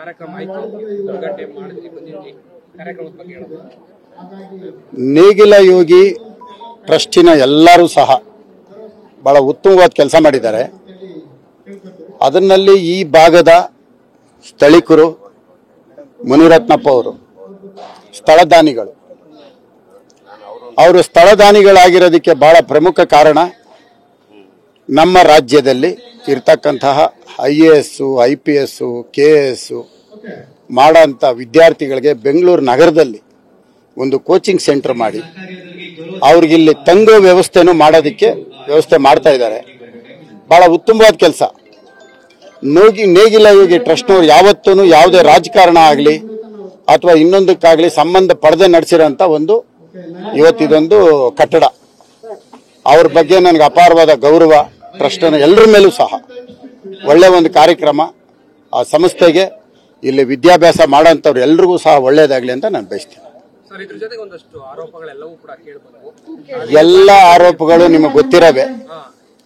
ಕಾರ್ಯಕ್ರಮ ಆಯ್ತು, ಉದ್ಘಾಟನೆ ಮಾಡಿದ್ರಿ, ಬಂದಿದ್ರಿ, ಕಾರ್ಯಕ್ರಮದ ಬಗ್ಗೆ ಹೇಳೋದು. ನೇಗಿಲ ಯೋಗಿ ಟ್ರಸ್ಟಿನ ಎಲ್ಲರೂ ಸಹ ಬಹಳ ಉತ್ತಮವಾದ ಕೆಲಸ ಮಾಡಿದ್ದಾರೆ. ಅದರಲ್ಲಿ ಈ ಭಾಗದ ಸ್ಥಳೀಕರು ಮುನಿರತ್ನಪ್ಪ ಅವರು ಸ್ಥಳದಾನಿಗಳು. ಅವರು ಸ್ಥಳದಾನಿಗಳಾಗಿರೋದಕ್ಕೆ ಬಹಳ ಪ್ರಮುಖ ಕಾರಣ ನಮ್ಮ ರಾಜ್ಯದಲ್ಲಿ ಇರ್ತಕ್ಕಂತಹ IAS, IPS, KS ಮಾಡೋಂಥ ವಿದ್ಯಾರ್ಥಿಗಳಿಗೆ ಬೆಂಗಳೂರು ನಗರದಲ್ಲಿ ಒಂದು ಕೋಚಿಂಗ್ ಸೆಂಟರ್ ಮಾಡಿ ಅವ್ರಿಗಿಲ್ಲಿ ತಂಗೋ ವ್ಯವಸ್ಥೆನೂ ಮಾಡೋದಕ್ಕೆ ವ್ಯವಸ್ಥೆ ಮಾಡ್ತಾ ಇದ್ದಾರೆ. ಬಹಳ ಉತ್ತಮವಾದ ಕೆಲಸ. ನೇಗಿಲ ಯೋಗಿ ಟ್ರಸ್ಟ್ನವ್ರು ಯಾವತ್ತೂ ಯಾವುದೇ ರಾಜಕಾರಣ ಆಗಲಿ ಅಥವಾ ಇನ್ನೊಂದಕ್ಕಾಗಲಿ ಸಂಬಂಧ ಪಡೆದೇ ನಡೆಸಿರೋಂಥ ಒಂದು ಇವತ್ತಿದೊಂದು ಕಟ್ಟಡ. ಅವ್ರ ಬಗ್ಗೆ ನನಗೆ ಅಪಾರವಾದ ಗೌರವ. ಟ್ರಸ್ಟ್ನ ಎಲ್ಲರ ಮೇಲೂ ಸಹ ಒಳ್ಳೆ ಒಂದು ಕಾರ್ಯಕ್ರಮ. ಆ ಸಂಸ್ಥೆಗೆ ಇಲ್ಲಿ ವಿದ್ಯಾಭ್ಯಾಸ ಮಾಡೋಂಥವ್ರು ಎಲ್ರಿಗೂ ಸಹ ಒಳ್ಳೇದಾಗಲಿ ಅಂತ ನಾನು ಬಯಸ್ತೀನಿ. ಎಲ್ಲ ಆರೋಪಗಳು ನಿಮಗೆ ಗೊತ್ತಿರವೆ,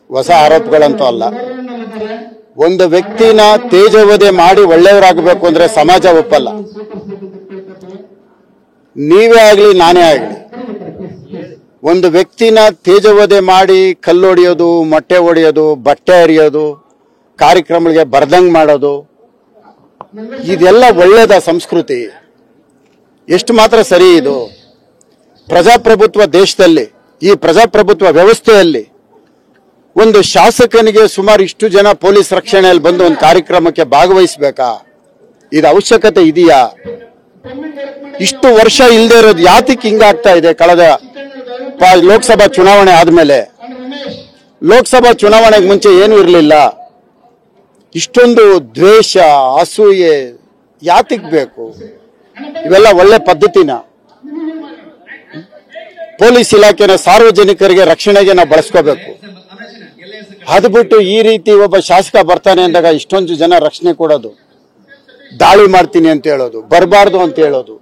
ಹೊಸ ಆರೋಪಗಳಂತೂ ಅಲ್ಲ. ಒಂದು ವ್ಯಕ್ತಿನ ತೇಜೋವಧೆ ಮಾಡಿ ಒಳ್ಳೆಯವರಾಗಬೇಕು ಅಂದ್ರೆ ಸಮಾಜ ಒಪ್ಪಲ್ಲ. ನೀವೇ ಆಗಲಿ ನಾನೇ ಆಗಲಿ ಒಂದು ವ್ಯಕ್ತಿನ ತೇಜೋವಧೆ ಮಾಡಿ ಕಲ್ಲೊಡೆಯೋದು, ಮೊಟ್ಟೆ ಹೊಡೆಯೋದು, ಬಟ್ಟೆ ಹರಿಯೋದು, ಕಾರ್ಯಕ್ರಮಗಳಿಗೆ ಬರ್ದಂಗ್ ಮಾಡೋದು, ಇದೆಲ್ಲ ಒಳ್ಳೆಯದ ಸಂಸ್ಕೃತಿ? ಎಷ್ಟು ಮಾತ್ರ ಸರಿ ಇದು? ಪ್ರಜಾಪ್ರಭುತ್ವ ದೇಶದಲ್ಲಿ, ಈ ಪ್ರಜಾಪ್ರಭುತ್ವ ವ್ಯವಸ್ಥೆಯಲ್ಲಿ ಒಂದು ಶಾಸಕನಿಗೆ ಸುಮಾರು ಇಷ್ಟು ಜನ ಪೊಲೀಸ್ ರಕ್ಷಣೆಯಲ್ಲಿ ಬಂದು ಒಂದು ಕಾರ್ಯಕ್ರಮಕ್ಕೆ ಭಾಗವಹಿಸಬೇಕಾ? ಇದು ಅವಶ್ಯಕತೆ ಇದೆಯಾ? ಇಷ್ಟು ವರ್ಷ ಇಲ್ಲದೆ ಇರೋದು ಯಾತಕ್ಕೆ ಹಿಂಗಾಗ್ತಾ ಇದೆ? ಕಳೆದ ಲೋಕಸಭಾ ಚುನಾವಣೆ ಆದ್ಮೇಲೆ, ಲೋಕಸಭಾ ಚುನಾವಣೆಗೆ ಮುಂಚೆ ಏನೂ ಇರಲಿಲ್ಲ. ಇಷ್ಟೊಂದು ದ್ವೇಷ, ಅಸೂಯೆ ಯಾತಕ್ಕೆ ಬೇಕು? ಇವೆಲ್ಲ ಒಳ್ಳೆ ಪದ್ಧತಿನ? ಪೊಲೀಸ್ ಇಲಾಖೆನ ಸಾರ್ವಜನಿಕರಿಗೆ ರಕ್ಷಣೆಗೆ ನಾವು ಬಳಸ್ಕೋಬೇಕು. ಅದು ಬಿಟ್ಟು ಈ ರೀತಿ ಒಬ್ಬ ಶಾಸಕ ಬರ್ತಾನೆ ಅಂದಾಗ ಇಷ್ಟೊಂದು ಜನ ರಕ್ಷಣೆ ಕೊಡೋದು, ದಾಳಿ ಮಾಡ್ತೀನಿ ಅಂತ ಹೇಳೋದು, ಬರಬಾರ್ದು ಅಂತ ಹೇಳೋದು,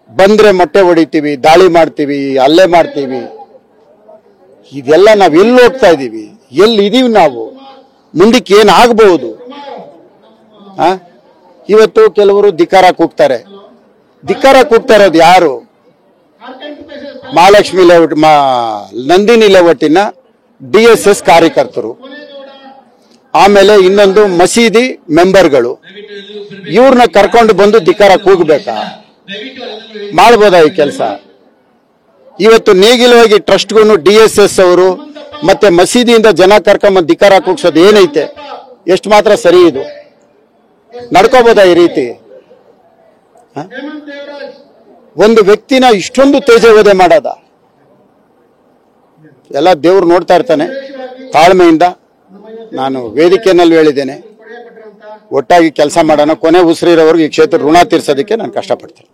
ಬಂದ್ರೆ ಮೊಟ್ಟೆ ಹೊಡಿತೀವಿ, ದಾಳಿ ಮಾಡ್ತೀವಿ, ಹಲ್ಲೆ ಮಾಡ್ತೀವಿ, ಇದೆಲ್ಲ ನಾವು ಎಲ್ಲಿ ಹೋಗ್ತಾ ಇದೀವಿ? ಎಲ್ಲಿ ಇದೀವಿ ನಾವು? ಮುಂದಕ್ಕೆ ಏನಾಗಬಹುದು? ಇವತ್ತು ಕೆಲವರು ಧಿಕ್ಕಾರ ಕೂಗ್ತಾರೆ. ಧಿಕ್ಕಾರ ಕೂಗ್ತಾ ಇರೋದು ಯಾರು? ಮಹಾಲಕ್ಷ್ಮಿ ಲೇಔಟ್, ನಂದಿನಿ ಲೇಔಟಿನ DSS ಕಾರ್ಯಕರ್ತರು, ಆಮೇಲೆ ಇನ್ನೊಂದು ಮಸೀದಿ ಮೆಂಬರ್ಗಳು. ಇವ್ರನ್ನ ಕರ್ಕೊಂಡು ಬಂದು ಧಿಕ್ಕಾರ ಕೂಗಬೇಕಾ? ಮಾಡ್ಬೋದಾ ಈ ಕೆಲಸ? ಇವತ್ತು ನೇಗಿಲವಾಗಿ ಟ್ರಸ್ಟ್ಗೂ DSS ಅವರು ಮತ್ತೆ ಮಸೀದಿಯಿಂದ ಜನ ಕರ್ಕೊಂಬಂದು ಧಿಕ್ಕಾರ ಕೂಗ್ಸೋದು ಏನೈತೆ? ಎಷ್ಟು ಮಾತ್ರ ಸರಿ ಇದು? ನಡ್ಕೋಬೋದಾ ಈ ರೀತಿ? ಒಂದು ವ್ಯಕ್ತಿನ ಇಷ್ಟೊಂದು ತೇಜೋವಧೆ ಮಾಡೋದ? ಎಲ್ಲ ದೇವ್ರು ನೋಡ್ತಾ ಇರ್ತಾನೆ. ತಾಳ್ಮೆಯಿಂದ ನಾನು ವೇದಿಕೆಯಲ್ಲಿ ಹೇಳಿದ್ದೇನೆ, ಒಟ್ಟಾಗಿ ಕೆಲಸ ಮಾಡೋಣ, ಕೊನೆ ಉಸಿರಿರೋವರೆಗೂ ಈ ಕ್ಷೇತ್ರ ಋಣ ತೀರ್ಸೋದಕ್ಕೆ ನಾನು ಕಷ್ಟಪಡ್ತೇನೆ.